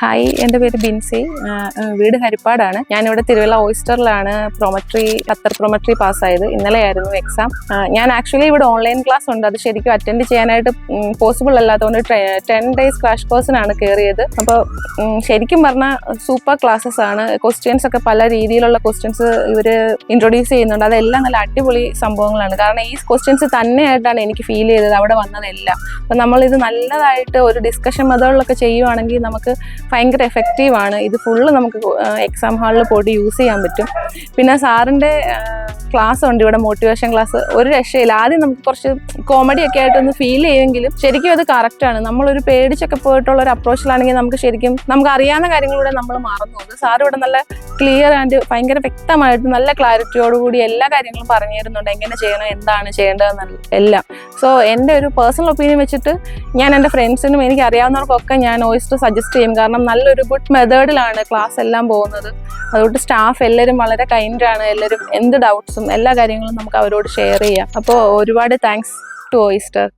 Hi, എൻ്റെ പേര് ബിൻസി. വീട് ഹരിപ്പാടാണ്. ഞാനിവിടെ തിരുവല്ല ഓയിസ്റ്ററിലാണ് ഖത്തർ പ്രൊമട്രി പാസ്സായത്. ഇന്നലെയായിരുന്നു എക്സാം. ഞാൻ ആക്ച്വലി ഇവിടെ ഓൺലൈൻ ക്ലാസ് ഉണ്ട്. അത് ശരിക്കും അറ്റൻഡ് ചെയ്യാനായിട്ട് പോസിബിൾ അല്ലാത്തതുകൊണ്ട് 10 ഡേയ്സ് ക്രാഷ് കോഴ്സിനാണ് കയറിയത്. അപ്പോൾ ശരിക്കും പറഞ്ഞാൽ സൂപ്പർ ക്ലാസ്സസ് ആണ്. ക്വസ്റ്റ്യൻസ് ഒക്കെ പല രീതിയിലുള്ള ക്വസ്റ്റ്യൻസ് ഇവർ ഇൻട്രൊഡ്യൂസ് ചെയ്യുന്നുണ്ട്. അതെല്ലാം നല്ല അടിപൊളി സംഭവങ്ങളാണ്. കാരണം ഈ ക്വസ്റ്റ്യൻസ് തന്നെയായിട്ടാണ് എനിക്ക് ഫീൽ ചെയ്തത് അവിടെ വന്നതെല്ലാം. അപ്പം നമ്മളിത് നല്ലതായിട്ട് ഒരു ഡിസ്കഷൻ മെത്തേഡിലൊക്കെ ചെയ്യുവാണെങ്കിൽ നമുക്ക് ഭയങ്കര എഫക്റ്റീവാണ്. ഇത് ഫുള്ള് നമുക്ക് എക്സാം ഹാളിൽ പോയിട്ട് യൂസ് ചെയ്യാൻ പറ്റും. പിന്നെ സാറിൻ്റെ ക്ലാസ് ഉണ്ട് ഇവിടെ, മോട്ടിവേഷൻ ക്ലാസ്. ഒരു രക്ഷയില്ല. ആദ്യം നമുക്ക് കുറച്ച് കോമഡി ഒക്കെ ആയിട്ടൊന്ന് ഫീൽ ചെയ്യുമെങ്കിലും ശരിക്കും അത് കറക്റ്റാണ്. നമ്മളൊരു പേടിച്ചൊക്കെ പോയിട്ടുള്ള ഒരു അപ്രോച്ചിലാണെങ്കിൽ നമുക്ക് അറിയാവുന്ന കാര്യങ്ങളിലൂടെ നമ്മൾ മറന്നു പോകും. സാർ ഇവിടെ നല്ല ക്ലിയർ ആൻഡ് ഭയങ്കര വ്യക്തമായിട്ട് നല്ല ക്ലാരിറ്റിയോടുകൂടി എല്ലാ കാര്യങ്ങളും പറഞ്ഞു തരുന്നുണ്ട്. എങ്ങനെ ചെയ്യണം, എന്താണ് ചെയ്യേണ്ടതെന്നല്ല എല്ലാം. സോ എൻ്റെ ഒരു പേഴ്സണൽ ഒപ്പീനിയൻ വെച്ചിട്ട് ഞാൻ എൻ്റെ ഫ്രണ്ട്സിനും എനിക്ക് അറിയാവുന്നവർക്കൊക്കെ ഞാൻ ഓയിസ്റ്റർ സജസ്റ്റ് ചെയ്യും. കാരണം നല്ലൊരു ഗുഡ് മെത്തേഡിലാണ് ക്ലാസ് എല്ലാം പോകുന്നത്. അതുകൊണ്ട് സ്റ്റാഫ് എല്ലാവരും വളരെ കൈൻഡാണ്. എല്ലാവരും എന്ത് ഡൗട്ട്സും എല്ലാ കാര്യങ്ങളും നമുക്ക് അവരോട് ഷെയർ ചെയ്യാം. അപ്പോൾ ഒരുപാട് താങ്ക്സ് ടു ഓയിസ്റ്റർ.